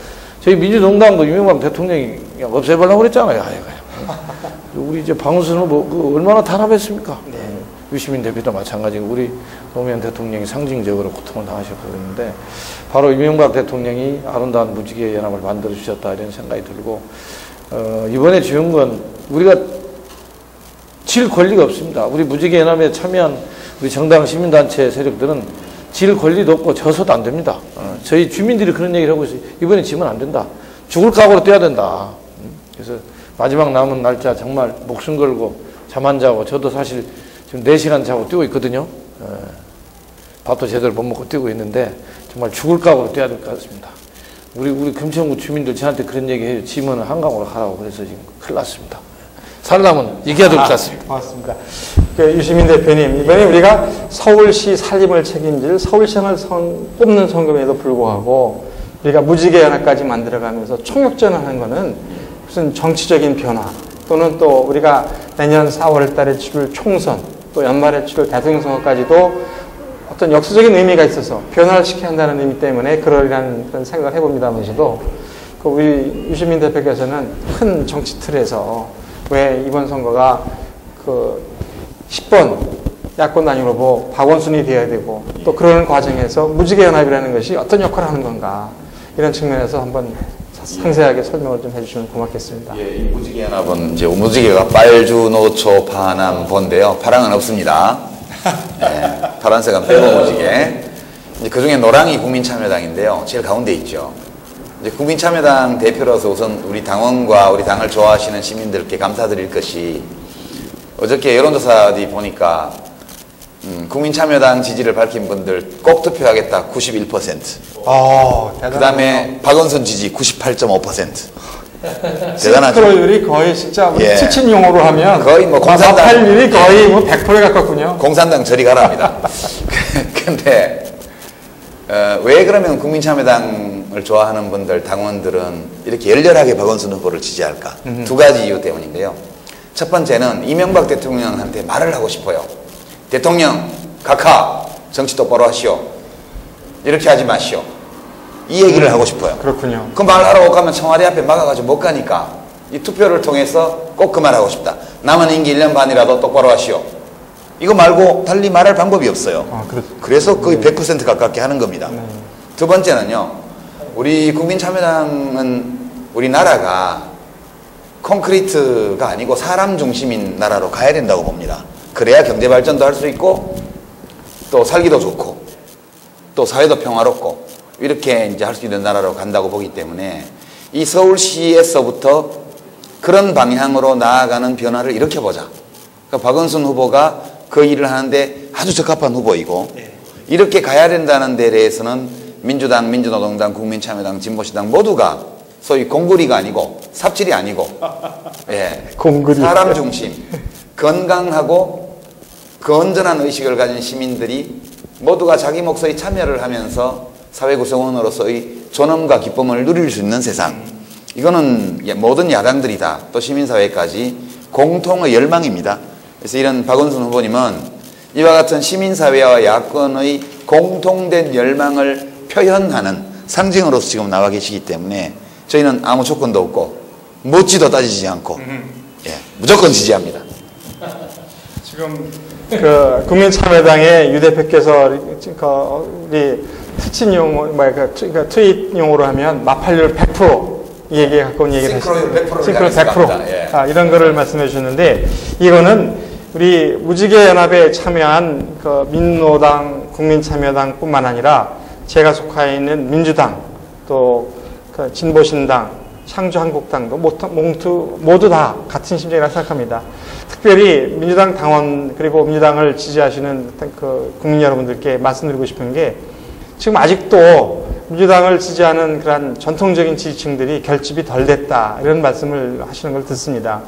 저희 민주노동당도 이명박 대통령이 그냥 없애버리려고 그랬잖아요. 우리 이제 박원순 후보 얼마나 탄압했습니까? 네. 유시민 대표도 마찬가지고 우리 노무현 대통령이 상징적으로 고통을 당하셨고 그랬는데 바로 이명박 대통령이 아름다운 무지개 연합을 만들어 주셨다 이런 생각이 들고, 이번에 지은 건 우리가 질 권리가 없습니다. 우리 무지개 연합에 참여한 우리 정당 시민단체 세력들은 질 권리도 없고 져서도 안 됩니다. 저희 주민들이 그런 얘기를 하고 있어요. 이번에 지면 안 된다. 죽을 각오로 뛰어야 된다. 그래서 마지막 남은 날짜 정말 목숨 걸고 잠 안 자고, 저도 사실 지금 4시간 자고 뛰고 있거든요. 밥도 제대로 못 먹고 뛰고 있는데 정말 죽을 각오로 뛰어야 될 것 같습니다. 우리 금천구 주민들 저한테 그런 얘기 해요. 지면은 한강으로 가라고. 그래서 지금 큰일 났습니다. 살려면 이겨야 될 것 같습니다. 고맙습니다. 유시민 대표님, 이번에 우리가 서울시 살림을 책임질 서울시장을 뽑는 선거에도 불구하고 우리가 무지개 연합까지 만들어가면서 총력전을 하는 것은 무슨 정치적인 변화, 또는 또 우리가 내년 4월 달에 치를 총선, 또 연말에 치를 대통령 선거까지도 어떤 역사적인 의미가 있어서 변화를 시켜야 한다는 의미 때문에 그러리라는 그런 생각을 해봅니다만서도, 우리 유시민 대표께서는 큰 정치 틀에서 왜 이번 선거가 10번 야권 단일 후보 박원순이 되어야 되고, 또 그런 과정에서 무지개 연합이라는 것이 어떤 역할을 하는 건가, 이런 측면에서 한번 상세하게 설명을 좀 해주시면 고맙겠습니다. 예, 이 무지개 연합은 이제 무지개가 빨주, 노초, 파남, 번데요. 파랑은 없습니다. 예, 파란색은 빼고 무지개. 이제 그 중에 노랑이 국민참여당인데요. 제일 가운데 있죠. 이제 국민참여당 대표로서 우선 우리 당원과 우리 당을 좋아하시는 시민들께 감사드릴 것이, 어저께 여론조사 어디 보니까 국민참여당 지지를 밝힌 분들 꼭 투표하겠다 91%. 그 다음에 박원순 지지 98.5%. 대단하죠. 싱크로율이 거의 진짜 우리 스친 용어로 하면 거의 뭐 공산당 마팔률이 거의 뭐 100%에 가깝군요. 공산당 저리 가랍니다. 근데 왜 그러면 국민참여당을 좋아하는 분들, 당원들은 이렇게 열렬하게 박원순 후보를 지지할까? 두 가지 이유 때문인데요. 첫 번째는 이명박 대통령한테 말을 하고 싶어요. 대통령, 각하, 정치 똑바로 하시오. 이렇게 하지 마시오. 이 얘기를 하고 싶어요. 그렇군요. 그 말하러 가면 청와대 앞에 막아가지고 못 가니까 이 투표를 통해서 꼭 그 말하고 싶다. 남은 임기 1년 반이라도 똑바로 하시오. 이거 말고 달리 말할 방법이 없어요. 그래서 거의 100% 가깝게 하는 겁니다. 두 번째는요. 우리 국민참여당은 우리나라가 콘크리트가 아니고 사람 중심인 나라로 가야 된다고 봅니다. 그래야 경제 발전도 할 수 있고, 또 살기도 좋고, 또 사회도 평화롭고, 이렇게 이제 할 수 있는 나라로 간다고 보기 때문에 이 서울시에서부터 그런 방향으로 나아가는 변화를 일으켜보자. 그러니까 박원순 후보가 그 일을 하는데 아주 적합한 후보이고, 이렇게 가야 된다는 데 대해서는 민주당, 민주노동당, 국민참여당, 진보시당 모두가 소위 공구리가 아니고 삽질이 아니고, 공구리. 사람 중심, 건강하고 건전한 의식을 가진 시민들이 모두가 자기 몫의 참여를 하면서 사회 구성원으로서의 존엄과 기쁨을 누릴 수 있는 세상. 이거는 모든 야당들이 다, 또 시민사회까지 공통의 열망입니다. 그래서 이런 박원순 후보님은 이와 같은 시민사회와 야권의 공통된 열망을 표현하는 상징으로서 지금 나와 계시기 때문에 저희는 아무 조건도 없고 묻지도 따지지 않고 무조건 지지합니다. 지금 국민참여당의 유 대표께서 우리 스친 용어, 그러니까 트윗 용어로 하면 마팔률 100% 얘기에 가까운 얘기를 하시죠. 싱크로율 100%. 이런 거를 말씀해 주셨는데, 이거는 우리 무지개 연합에 참여한 민노당, 국민참여당 뿐만 아니라 제가 속해 있는 민주당, 또 진보신당, 창조한국당도 모두 다 같은 심정이라 생각합니다. 특별히 민주당 당원, 그리고 민주당을 지지하시는 국민 여러분들께 말씀드리고 싶은 게, 지금 아직도 민주당을 지지하는 그런 전통적인 지지층들이 결집이 덜 됐다, 이런 말씀을 하시는 걸 듣습니다.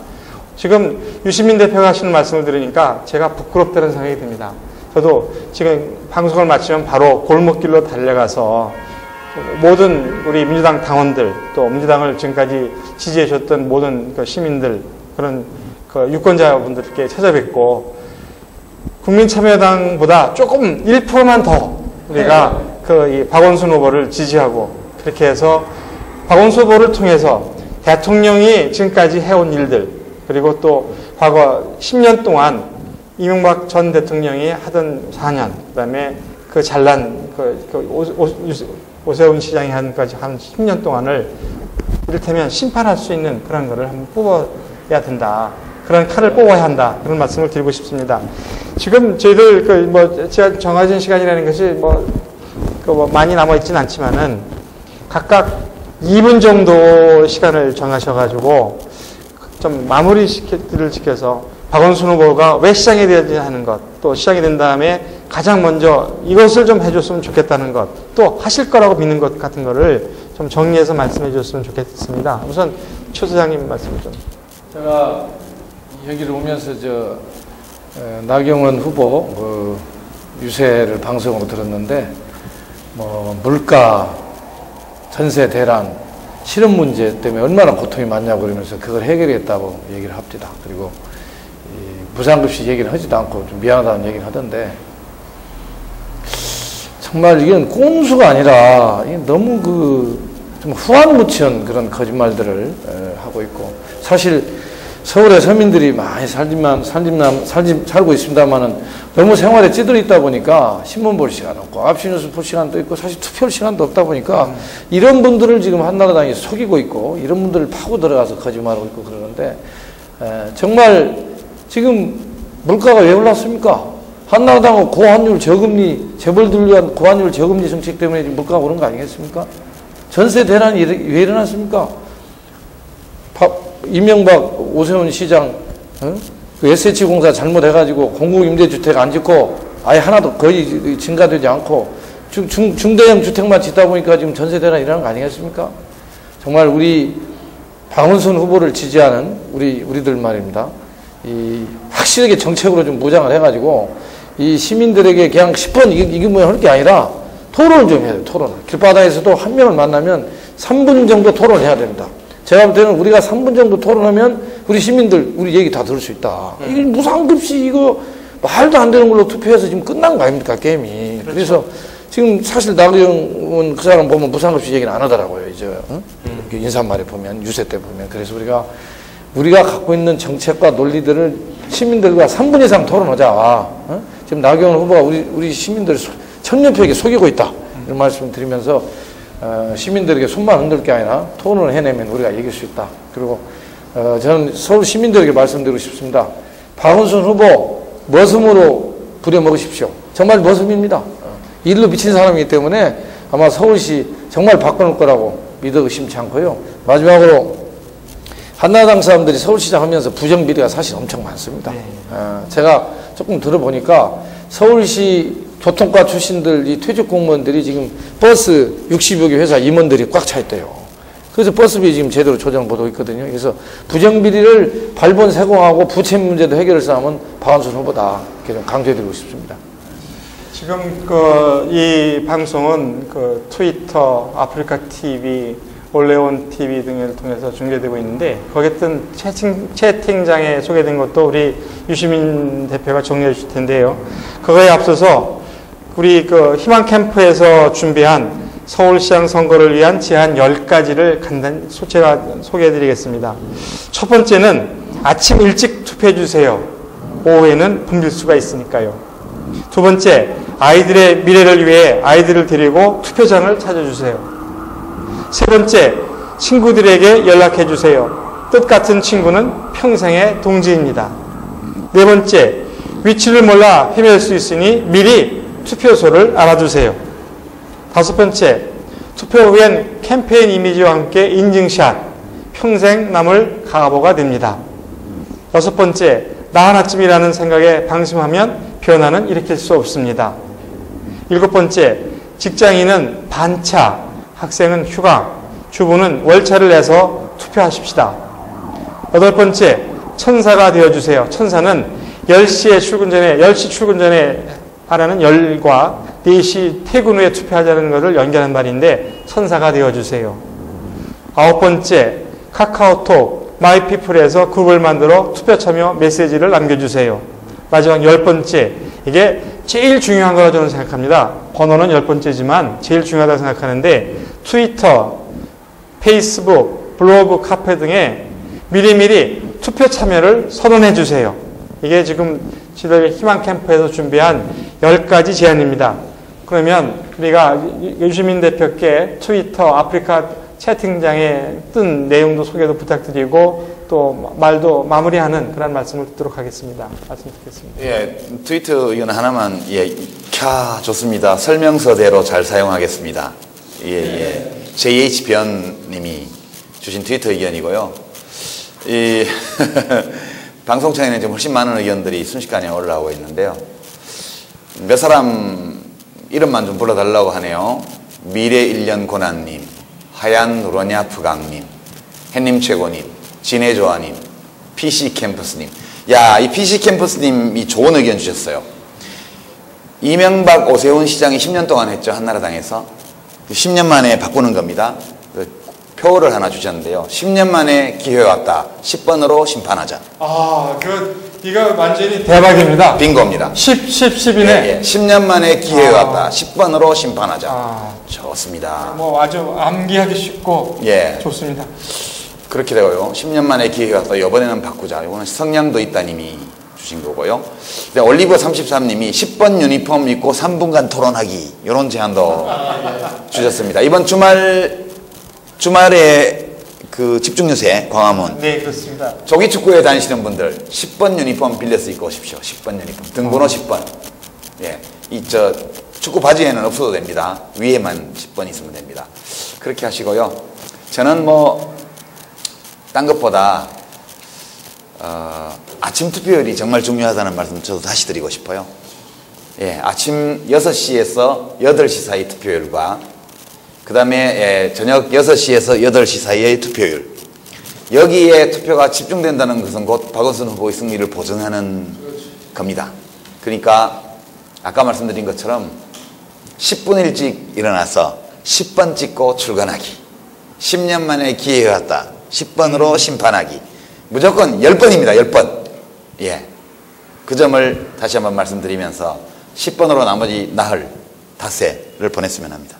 지금 유시민 대표가 하시는 말씀을 들으니까 제가 부끄럽다는 생각이 듭니다. 저도 지금 방송을 마치면 바로 골목길로 달려가서 모든 우리 민주당 당원들, 또 민주당을 지금까지 지지해 주셨던 모든 시민들, 그런 유권자분들께 찾아뵙고, 국민참여당보다 조금 1%만 더 우리가 이 박원순 후보를 지지하고, 그렇게 해서 박원순 후보를 통해서 대통령이 지금까지 해온 일들, 그리고 또 과거 10년 동안 이명박 전 대통령이 하던 4년, 그 다음에 그 잘난 오세훈 시장이 한 10년 동안을 이를테면 심판할 수 있는 그런 거를 한번 뽑아야 된다. 그런 칼을 뽑아야 한다. 그런 말씀을 드리고 싶습니다. 지금 저희들 제가 정해진 시간이라는 것이 많이 남아있진 않지만은 각각 2분 정도 시간을 정하셔가지고 좀 마무리를 지켜서 박원순 후보가 왜 시장이 되어야 하는 것, 또 시장이 된 다음에 가장 먼저 이것을 좀 해줬으면 좋겠다는 것, 또 하실 거라고 믿는 것 같은 거를 좀 정리해서 말씀해 주셨으면 좋겠습니다. 우선 최 소장님 말씀 좀. 제가 여기를 오면서 나경원 후보 유세를 방송으로 들었는데 물가, 전세 대란, 실업 문제 때문에 얼마나 고통이 많냐고 그러면서 그걸 해결했다고 얘기를 합니다. 그리고 무상급식 얘기를 하지도 않고 좀 미안하다는 얘기를 하던데, 정말 이건 꼼수가 아니라 너무 좀 후안무치한 그런 거짓말들을 하고 있고, 사실 서울의 서민들이 많이 살고 있습니다만은 너무 생활에 찌들어 있다 보니까 신문 볼 시간 없고 앞시 뉴스 볼 시간도 있고 사실 투표할 시간도 없다 보니까 이런 분들을 지금 한나라당이 속이고 있고 이런 분들을 파고 들어가서 거짓말하고 있고 그러는데, 정말 지금 물가가 왜 올랐습니까? 한나라당은 고환율 저금리, 재벌들 위한 고환율 저금리 정책 때문에 지금 물가가 오른 거 아니겠습니까? 전세 대란이 왜 일어났습니까? 이명박 오세훈 시장 그 SH공사 잘못해가지고 공공임대주택 안 짓고 아예 하나도 거의 증가되지 않고 중대형 주택만 짓다 보니까 지금 전세 대란이 일어난 거 아니겠습니까? 정말 우리 박원순 후보를 지지하는 우리들 말입니다. 확실하게 정책으로 좀 무장을 해가지고 이 시민들에게 그냥 10번 이게 뭐 할 게 아니라 토론을 좀 해야 돼요. 토론을. 길바닥에서도 한 명을 만나면 3분 정도 토론을 해야 됩니다. 제가 볼 때는 우리가 3분 정도 토론하면 우리 시민들 우리 얘기 다 들을 수 있다. 이게 무상급식 이거 말도 안 되는 걸로 투표해서 지금 끝난 거 아닙니까, 게임이. 그렇죠. 그래서 지금 사실 나경원 그 사람 보면 무상급식 얘기는 안 하더라고요. 이제 인사말에 보면, 유세 때 보면. 그래서 우리가 갖고 있는 정책과 논리들을 시민들과 3분 이상 토론하자. 지금 나경원 후보가 우리 시민들을 천년표에게 속이고 있다. 이런 말씀을 드리면서 시민들에게 손만 흔들 게 아니라 토론을 해내면 우리가 이길 수 있다. 그리고 저는 서울 시민들에게 말씀드리고 싶습니다. 박원순 후보 머슴으로 부려먹으십시오. 정말 머슴입니다. 일로 미친 사람이기 때문에 아마 서울시 정말 바꿔놓을 거라고 믿어 의심치 않고요. 마지막으로 한나라당 사람들이 서울시장 하면서 부정비리가 사실 엄청 많습니다. 제가 조금 들어보니까 서울시 교통과 출신들, 이 퇴직 공무원들이 지금 버스 60여 개 회사 임원들이 꽉 차 있대요. 그래서 버스비 지금 제대로 조정 못하고 있거든요. 그래서 부정비리를 발본세공하고 부채 문제도 해결할 사람은 박원순 후보다. 이렇게 좀 강조해드리고 싶습니다. 지금 이 방송은 트위터, 아프리카 TV, 올레온 TV 등을 통해서 중계되고 있는데, 거기에 뜬 채팅장에 소개된 것도 우리 유시민 대표가 정리해 주실 텐데요. 그거에 앞서서 우리 희망 캠프에서 준비한 서울시장 선거를 위한 제안 10가지를 간단히 소개해 드리겠습니다. 첫 번째는 아침 일찍 투표해 주세요. 오후에는 붐빌 수가 있으니까요. 두 번째, 아이들의 미래를 위해 아이들을 데리고 투표장을 찾아주세요. 세 번째, 친구들에게 연락해 주세요. 뜻 같은 친구는 평생의 동지입니다. 네 번째, 위치를 몰라 헤맬 수 있으니 미리 투표소를 알아두세요. 다섯 번째, 투표 후엔 캠페인 이미지와 함께 인증샷, 평생 남을 가보가 됩니다. 여섯 번째, 나 하나쯤이라는 생각에 방심하면 변화는 일으킬 수 없습니다. 일곱 번째, 직장인은 반차, 학생은 휴가, 주부는 월차를 내서 투표하십시다. 여덟 번째, 천사가 되어주세요. 천사는 10시 출근 전에 하라는 열과 4시 퇴근 후에 투표하자는 것을 연결한 말인데, 천사가 되어주세요. 아홉 번째, 카카오톡, 마이피플에서 그룹을 만들어 투표 참여 메시지를 남겨주세요. 마지막 10번째, 이게 제일 중요한 거라고 저는 생각합니다. 번호는 10번째지만 제일 중요하다고 생각하는데, 트위터, 페이스북, 블로그, 카페 등에 미리미리 투표 참여를 선언해 주세요. 이게 지금 저희들 희망 캠프에서 준비한 10가지 제안입니다. 그러면 우리가 유시민 대표께 트위터, 아프리카 채팅장에 뜬 내용도 소개도 부탁드리고, 또 말도 마무리하는 그런 말씀을 듣도록 하겠습니다. 말씀 듣겠습니다. 예, 트위터 이건 하나만, 좋습니다. 설명서대로 잘 사용하겠습니다. JH 변님이 주신 트위터 의견이고요. 방송창에는 좀 훨씬 많은 의견들이 순식간에 올라오고 있는데요. 몇 사람 이름만 좀 불러달라고 하네요. 미래일년 고난님, 하얀 누러냐 프강님, 햇님 최고님, 진해조아님, PC캠퍼스님. 이 PC캠퍼스님이 좋은 의견 주셨어요. 이명박 오세훈 시장이 10년 동안 했죠. 한나라당에서. 10년 만에 바꾸는 겁니다. 표를 하나 주셨는데요. 10년 만에 기회가 왔다. 10번으로 심판하자. 이거 완전히 대박입니다. 빙고입니다. 10이네. 10년 만에 기회가 왔다. 10번으로 심판하자. 좋습니다. 아주 암기하기 쉽고 좋습니다. 그렇게 되고요. 10년 만에 기회가 왔다. 이번에는 바꾸자. 이거는 성량도 있다님이 주신 거고요. 올리버 33님이 10번 유니폼 입고 3분간 토론하기. 이런 제안도 주셨습니다. 이번 주말에 그 집중유세 광화문. 네, 그렇습니다. 조기축구에 다니시는 분들 10번 유니폼 빌려서 입고 오십시오. 10번 유니폼. 등번호 10번. 축구 바지에는 없어도 됩니다. 위에만 10번 있으면 됩니다. 그렇게 하시고요. 저는 딴 것보다 아침 투표율이 정말 중요하다는 말씀 저도 다시 드리고 싶어요. 아침 6시에서 8시 사이 투표율과 그 다음에 저녁 6시에서 8시 사이의 투표율. 여기에 투표가 집중된다는 것은 곧 박원순 후보의 승리를 보증하는 겁니다. 그러니까 아까 말씀드린 것처럼 10분 일찍 일어나서 10번 찍고 출근하기. 10년 만에 기회가 왔다. 10번으로 심판하기. 무조건 10번입니다. 10번. 그 점을 다시 한번 말씀드리면서 10번으로 나머지 나흘 닷새를 보냈으면 합니다.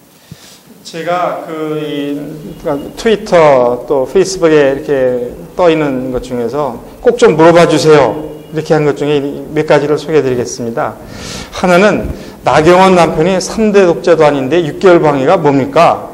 제가 트위터 또 페이스북에 이렇게 떠 있는 것 중에서 꼭 좀 물어봐 주세요. 이렇게 한 것 중에 몇 가지를 소개해 드리겠습니다. 하나는 나경원 남편이 3대 독재도 아닌데 6개월 방해가 뭡니까?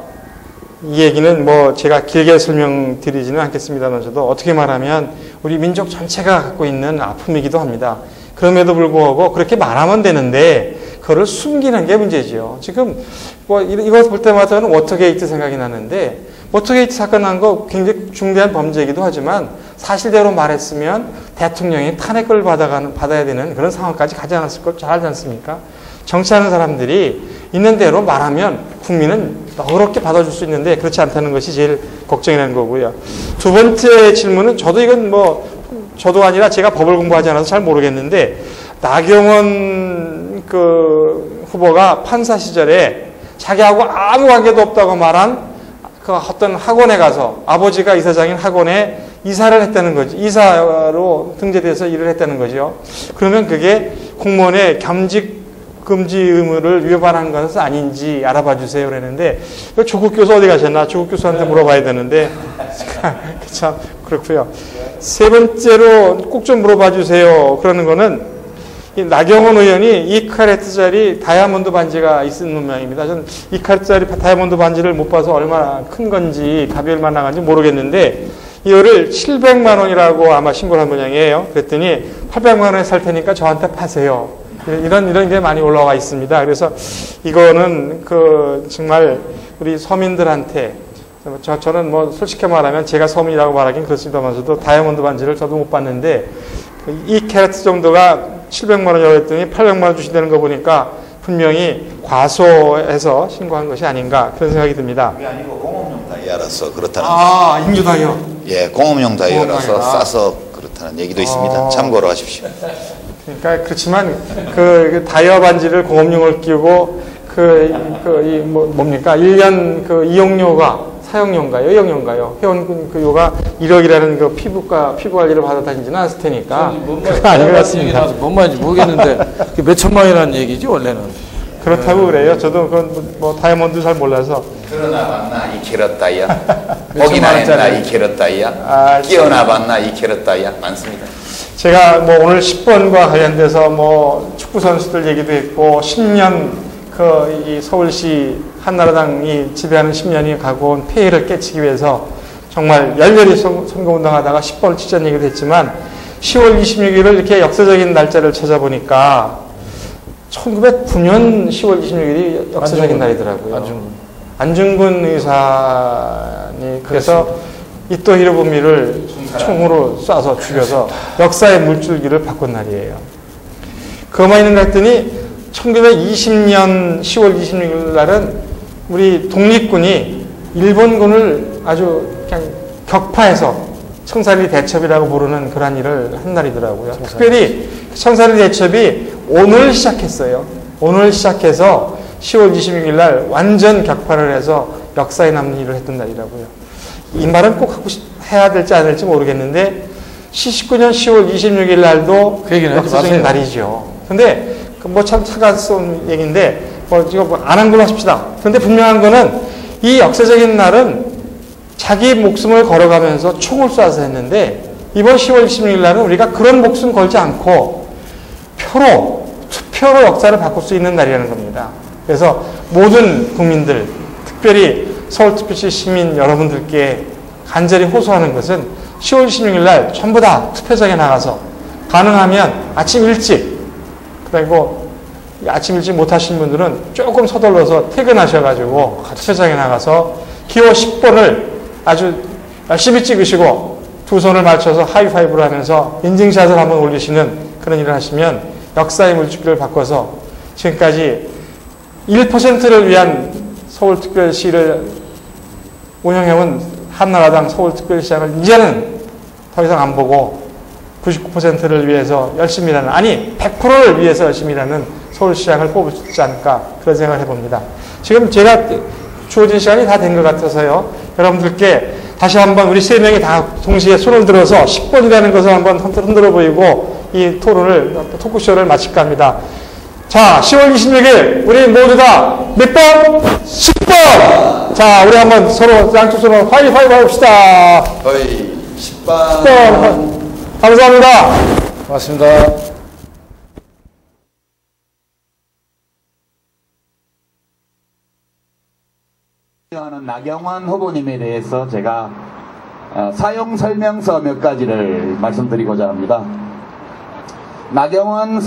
이 얘기는 제가 길게 설명드리지는 않겠습니다만 저도 어떻게 말하면 우리 민족 전체가 갖고 있는 아픔이기도 합니다. 그럼에도 불구하고 그렇게 말하면 되는데 그거를 숨기는 게 문제죠. 지금 이거 볼 때마다는 워터게이트 생각이 나는데 워터게이트 사건 난 거 굉장히 중대한 범죄이기도 하지만 사실대로 말했으면 대통령이 탄핵을 받아야 되는 그런 상황까지 가지 않았을 걸 잘 알지 않습니까? 정치하는 사람들이 있는 대로 말하면 국민은 너그럽게 받아줄 수 있는데 그렇지 않다는 것이 제일 걱정이 되는 거고요. 두 번째 질문은 저도 이건 저도 아니라 제가 법을 공부하지 않아서 잘 모르겠는데 나경원 후보가 판사 시절에 자기하고 아무 관계도 없다고 말한 어떤 학원에 가서 아버지가 이사장인 학원에 이사를 했다는 거지. 이사로 등재돼서 일을 했다는 거죠. 그러면 그게 공무원의 겸직 금지 의무를 위반한 것은 아닌지 알아봐 주세요. 그랬는데 조국 교수 어디 가셨나? 조국 교수한테 물어봐야 되는데 참 그렇고요. 세 번째로 꼭 좀 물어봐 주세요. 그러는 거는 나경원 의원이 2카레트짜리 다이아몬드 반지가 있는 모양입니다. 저는 2카레트짜리 다이아몬드 반지를 못 봐서 얼마나 큰 건지 가벼울 만한지 모르겠는데 이거를 700만 원이라고 아마 신고를 한 모양이에요. 그랬더니 800만 원에 살 테니까 저한테 파세요. 이런 게 많이 올라와 있습니다. 그래서 이거는 정말 우리 서민들한테 저는 솔직히 말하면 제가 서민이라고 말하긴 그렇습니다만서도 다이아몬드 반지를 저도 못 봤는데 2캐럿 정도가 700만 원이라고 했더니 800만 원 주신다는 거 보니까 분명히 과소해서 신고한 것이 아닌가 그런 생각이 듭니다. 그게 아니고 공업용 다이아라서 그렇다는. 인류 다이아. 공업용 다이아라서 싸서 그렇다는 얘기도 있습니다. 참고로 하십시오. 그러니까 그렇지만 다이아 반지를 공업용을 끼우고 뭡니까? 1년 이용료가 사용료인가요? 이용료인가요? 회원 요가 1억이라는 피부 관리를 받아 다니지는 않을 테니까 그거 아닌 것 같습니다. 뭔 말인지 모르겠는데 몇 천만이라는 얘기지 원래는. 그렇다고 그래요. 저도 다이아몬드 잘 몰라서. 그러나 봤나 2캐럿 다이아? 보기나 했나 2캐럿 다이아? 끼어나 봤나 2캐럿 다이아? 많습니다. 제가 오늘 10번과 관련돼서 축구 선수들 얘기도 했고 10년 이 서울시 한나라당이 지배하는 10년이 가고 온 폐해를 깨치기 위해서 정말 열렬히 선거운동하다가 10번을 치자는 얘기도 했지만 10월 26일을 이렇게 역사적인 날짜를 찾아보니까 1909년 10월 26일이 역사적인 날이더라고요. 안중근 의사니 그래서 이토 히로부미를 총으로 쏴서 죽여서 역사의 물줄기를 바꾼 날이에요. 그것만 있는가 했더니 1920년 10월 26일 날은 우리 독립군이 일본군을 아주 그냥 격파해서 청산리 대첩이라고 부르는 그런 일을 한 날이더라고요. 특별히 청산리 대첩이 오늘 시작했어요. 오늘 시작해서 10월 26일 날 완전 격파를 해서 역사에 남는 일을 했던 날이라고요. 이 말은 꼭 해야 될지 안 될지 모르겠는데 79년 10월 26일 날도 그 얘기는 하지 역사적인 마세요. 날이죠. 근데 뭐 참 차가운 얘기인데 이거 안 한 걸로 합시다. 근데 분명한 거는 이 역사적인 날은 자기 목숨을 걸어가면서 총을 쏴서 했는데 이번 10월 26일 날은 우리가 그런 목숨 걸지 않고 투표로 역사를 바꿀 수 있는 날이라는 겁니다. 그래서 모든 국민들, 특별히 서울특별시 시민 여러분들께 간절히 호소하는 것은 10월 26일 날 전부 다 투표장에 나가서 가능하면 아침 일찍, 그리고 아침 일찍 못하신 분들은 조금 서둘러서 퇴근하셔가지고 투표장에 나가서 기호 10번을 아주 열심히 찍으시고 두 손을 맞춰서 하이파이브를 하면서 인증샷을 한번 올리시는 그런 일을 하시면 역사의 물줄기를 바꿔서 지금까지 1%를 위한 서울특별시를 운영해온 한나라당 서울특별시장을 이제는 더 이상 안 보고 99%를 위해서 열심히 일하는, 아니 100%를 위해서 열심히 일하는 서울시장을 뽑을 수 있지 않을까 그런 생각을 해봅니다. 지금 제가 주어진 시간이 다 된 것 같아서요. 여러분들께 다시 한번 우리 세 명이 다 동시에 손을 들어서 10번이라는 것을 한번 흔들어 보이고 이 토크쇼를 마칠까 합니다. 자, 10월 26일 우리 모두 다 몇 번? 10번! 자, 우리 한번 서로 양쪽 손으로 하이파이브 합시다. 거의 10번. 10번. 감사합니다. 고맙습니다. 하는 나경원 후보님에 대해서 제가 사용 설명서 몇 가지를 말씀드리고자 합니다. 나경원